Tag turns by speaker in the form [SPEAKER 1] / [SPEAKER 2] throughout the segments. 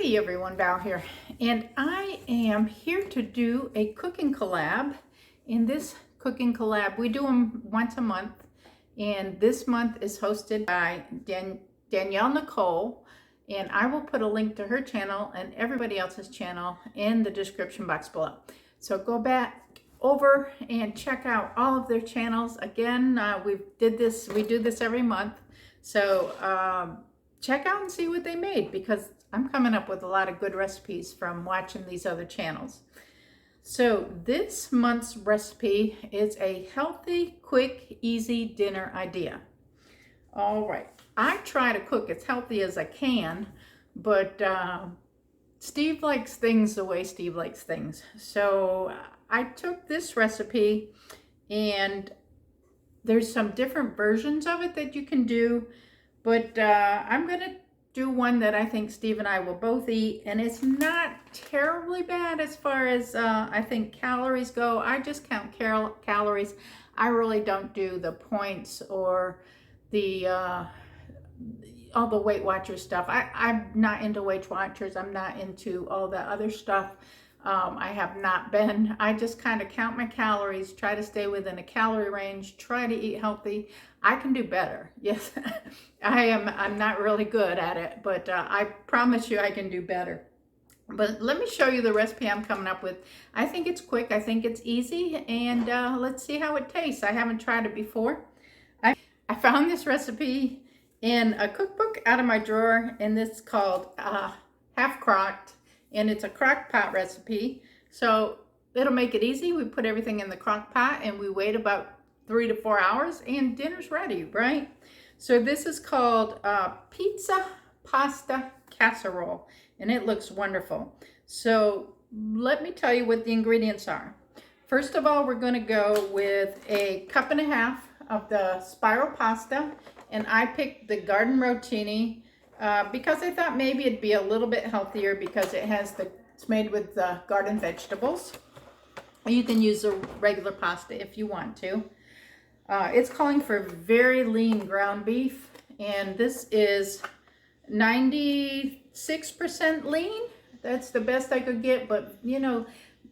[SPEAKER 1] Hey everyone, Val here, and I am here to do a cooking collab. In this cooking collab, we do them once a month, and this month is hosted by Danielle Nicole, and I will put a link to her channel and everybody else's channel in the description box below. So go back over and check out all of their channels. Again, we do this every month, so check out and see what they made, because I'm coming up with a lot of good recipes from watching these other channels. So this month's recipe is a healthy, quick, easy dinner idea. All right, I try to cook as healthy as I can, but Steve likes things the way Steve likes things. So I took this recipe, and there's some different versions of it that you can do, but I'm gonna do one that I think Steve and I will both eat, and it's not terribly bad as far as I think calories go. I just count calories. I really don't do the points or the all the Weight Watchers stuff. I'm not into Weight Watchers. I'm not into all the other stuff. I have not been. I just kind of count my calories, try to stay within a calorie range, try to eat healthy. I can do better. Yes, I'm not really good at it, but I promise you I can do better. But let me show you the recipe I'm coming up with. I think it's quick. I think it's easy, and let's see how it tastes. I haven't tried it before. I found this recipe in a cookbook out of my drawer, and this is called Half Crocked. And it's a crock pot recipe, so it'll make it easy. We put everything in the crock pot and we wait about 3 to 4 hours and dinner's ready, right? So this is called pizza pasta casserole, and it looks wonderful. So let me tell you what the ingredients are. First of all, we're going to go with 1.5 cups of the spiral pasta, and I picked the garden rotini because I thought maybe it'd be a little bit healthier because it's made with garden vegetables. You can use the regular pasta if you want to. It's calling for very lean ground beef, and this is 96% lean. That's the best I could get, but you know,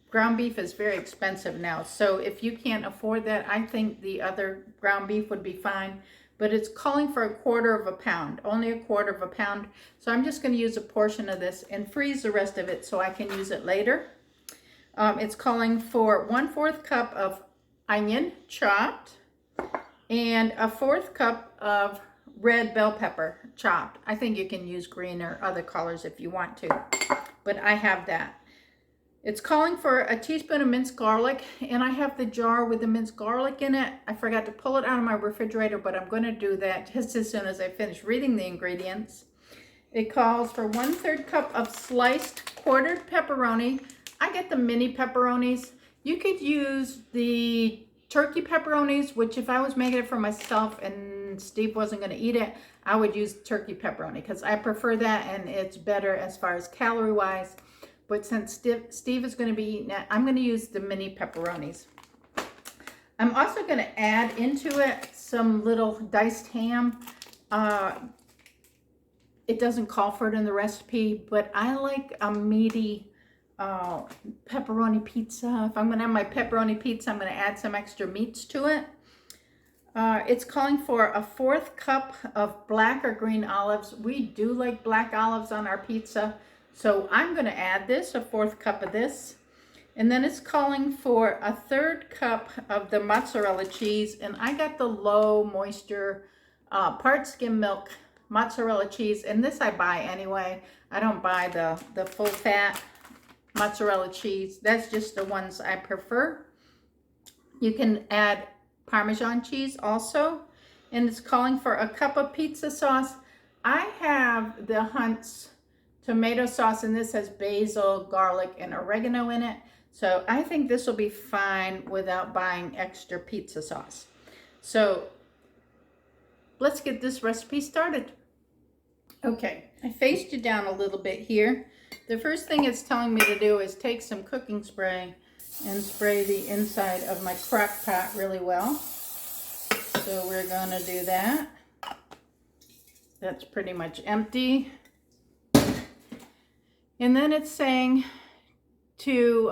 [SPEAKER 1] ground beef is very expensive now. So if you can't afford that, I think the other ground beef would be fine. But it's calling for 1/4 pound, only 1/4 pound. So I'm just going to use a portion of this and freeze the rest of it so I can use it later. It's calling for 1/4 cup of onion chopped and 1/4 cup of red bell pepper chopped. I think you can use green or other colors if you want to, but I have that. It's calling for a teaspoon of minced garlic, and I have the jar with the minced garlic in it. I forgot to pull it out of my refrigerator, but I'm going to do that just as soon as I finish reading the ingredients. It calls for 1/3 cup of sliced quartered pepperoni. I get the mini pepperonis. You could use the turkey pepperonis, which if I was making it for myself and Steve wasn't going to eat it, I would use turkey pepperoni because I prefer that, and it's better as far as calorie-wise. But since Steve is going to be eating it, I'm going to use the mini pepperonis. I'm also going to add into it some little diced ham. It doesn't call for it in the recipe, but I like a meaty pepperoni pizza. If I'm going to have my pepperoni pizza, I'm going to add some extra meats to it. It's calling for 1/4 cup of black or green olives. We do like black olives on our pizza. So I'm going to add this, 1/4 cup of this. And then it's calling for 1/3 cup of the mozzarella cheese. And I got the low moisture, part skim milk mozzarella cheese. And this I buy anyway. I don't buy the full fat mozzarella cheese. That's just the ones I prefer. You can add Parmesan cheese also. And it's calling for 1 cup of pizza sauce. I have the Hunt's tomato sauce, and this has basil, garlic, and oregano in it. So I think this will be fine without buying extra pizza sauce. So let's get this recipe started. Okay, I faced you down a little bit here. The first thing it's telling me to do is take some cooking spray and spray the inside of my crock pot really well. So we're going to do that. That's pretty much empty. And then it's saying to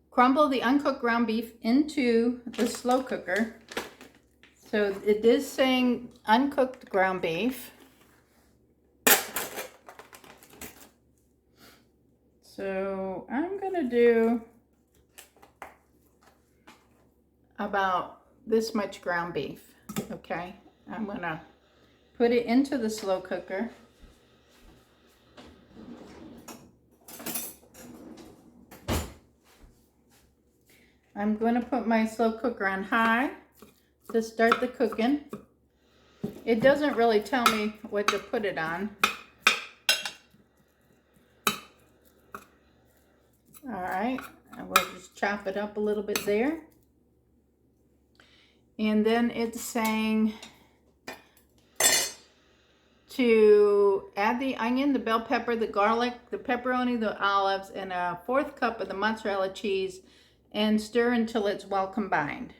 [SPEAKER 1] crumble the uncooked ground beef into the slow cooker. So it is saying uncooked ground beef. So I'm gonna do about this much ground beef, okay? I'm gonna put it into the slow cooker. I'm going to put my slow cooker on high to start the cooking. It doesn't really tell me what to put it on. All right, and we'll just chop it up a little bit there. And then it's saying to add the onion, the bell pepper, the garlic, the pepperoni, the olives, and a 1/4 cup of the mozzarella cheese, and stir until it's well combined.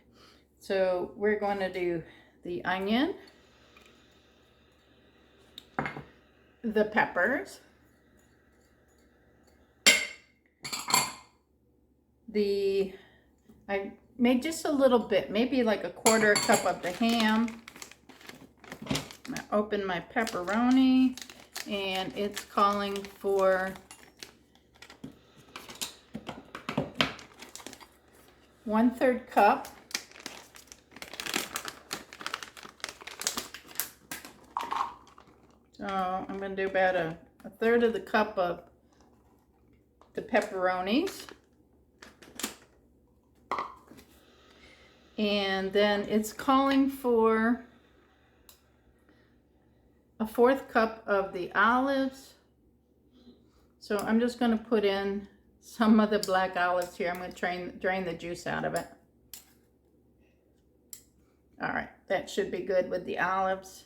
[SPEAKER 1] So we're going to do the onion, the peppers, I made just a little bit, maybe like a 1/4 cup of the ham. I'm gonna open my pepperoni, and it's calling for 1/3 cup. So I'm going to do about a 1/3 of the cup of the pepperonis. And then it's calling for a 1/4 cup of the olives. So I'm just going to put in some of the black olives here. I'm going to drain the juice out of it. All right, that should be good with the olives.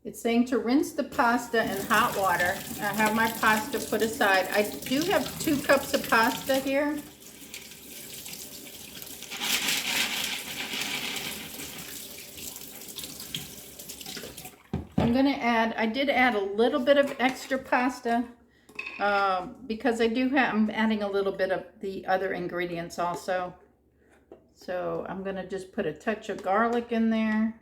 [SPEAKER 1] It's saying to rinse the pasta in hot water. I have my pasta put aside. I do have 2 cups of pasta here. I'm going to add, I did add a little bit of extra pasta because I'm adding a little bit of the other ingredients also. So I'm going to just put a touch of garlic in there.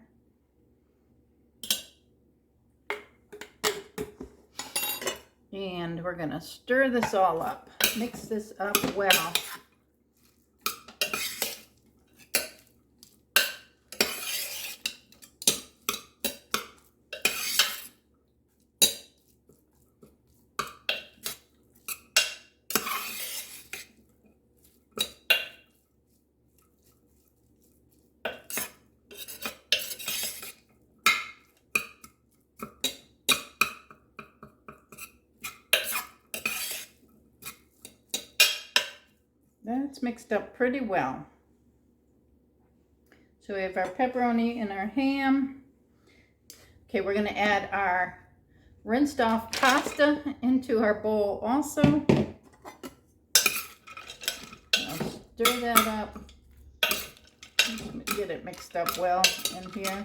[SPEAKER 1] And we're going to stir this all up. Mix this up well. That's mixed up pretty well. So we have our pepperoni and our ham. Okay, we're going to add our rinsed off pasta into our bowl also. I'll stir that up. Get it mixed up well in here.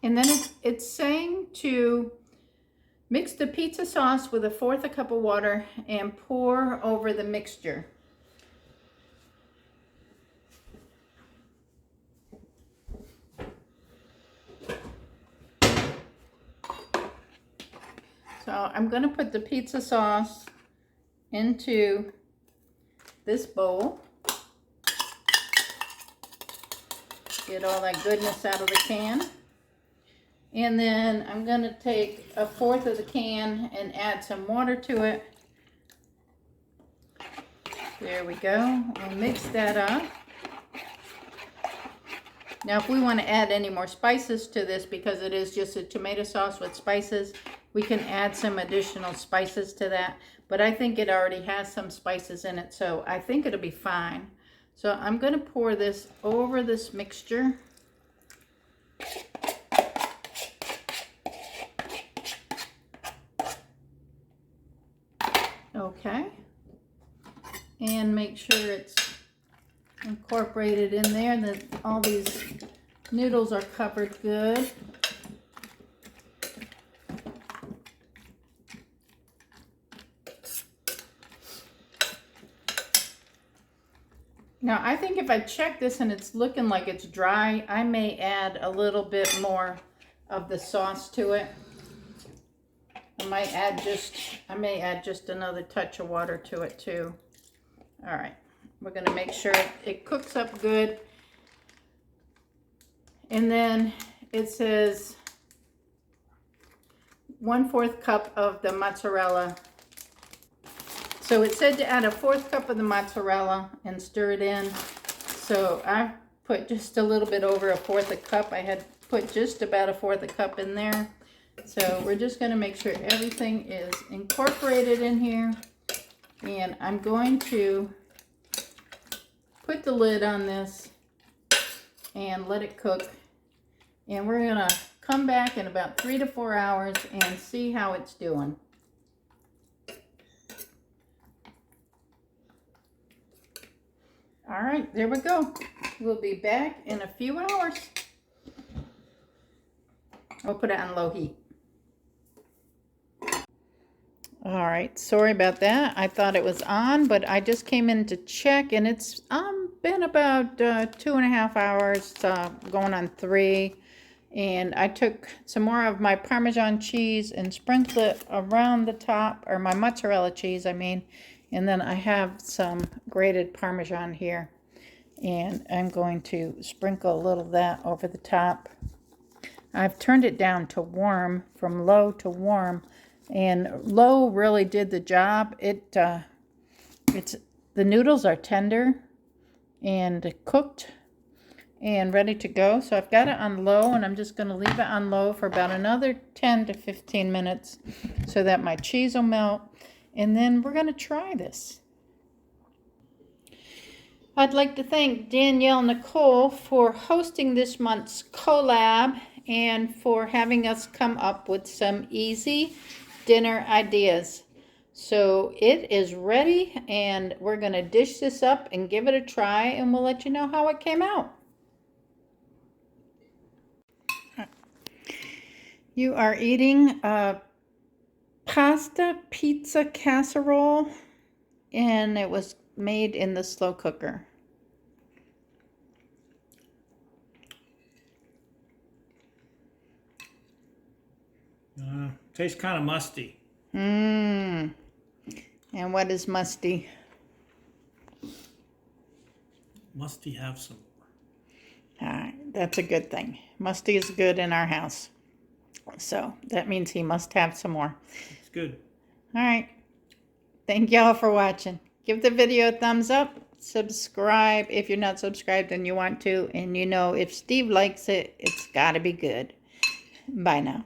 [SPEAKER 1] And then it's saying to mix the pizza sauce with a 1/4 cup of water and pour over the mixture. So I'm going to put the pizza sauce into this bowl. Get all that goodness out of the can. And then I'm going to take a 1/4 of the can and add some water to it. There we go. We'll mix that up. Now if we want to add any more spices to this, because it is just a tomato sauce with spices, we can add some additional spices to that. But I think it already has some spices in it, so I think it'll be fine. So I'm going to pour this over this mixture. okay. And make sure it's incorporated in there, and that all these noodles are covered good. Now, I think if I check this and it's looking like it's dry, I may add a little bit more of the sauce to it. I may add just another touch of water to it too. All right, we're gonna make sure it cooks up good. And then it says 1/4 cup of the mozzarella. So it said to add a 1/4 cup of the mozzarella and stir it in. So I put just a little bit over 1/4 cup. I had put just about 1/4 cup in there. So we're just going to make sure everything is incorporated in here. And I'm going to put the lid on this and let it cook. And we're going to come back in about 3 to 4 hours and see how it's doing. All right, there we go. We'll be back in a few hours. I'll put it on low heat. All right, sorry about that. I thought it was on, but I just came in to check, and it's been about 2.5 hours, going on 3. And I took some more of my Parmesan cheese and sprinkled it around the top, or my mozzarella cheese, I mean. And then I have some grated Parmesan here, and I'm going to sprinkle a little of that over the top. I've turned it down to warm, from low to warm, and low really did the job. The noodles are tender and cooked and ready to go. So I've got it on low, and I'm just going to leave it on low for about another 10 to 15 minutes so that my cheese will melt. And then we're going to try this. I'd like to thank Danielle Nicole for hosting this month's collab and for having us come up with some easy dinner ideas. So it is ready, and we're going to dish this up and give it a try, and we'll let you know how it came out. You are eating a pasta pizza casserole, and it was made in the slow cooker.
[SPEAKER 2] Tastes kind of musty.
[SPEAKER 1] And what is musty?
[SPEAKER 2] Musty have some more.
[SPEAKER 1] All right, that's a good thing. Musty is good in our house. So that means he must have some more.
[SPEAKER 2] It's good.
[SPEAKER 1] All right. Thank y'all for watching. Give the video a thumbs up. Subscribe if you're not subscribed and you want to. And you know, if Steve likes it, it's got to be good. Bye now.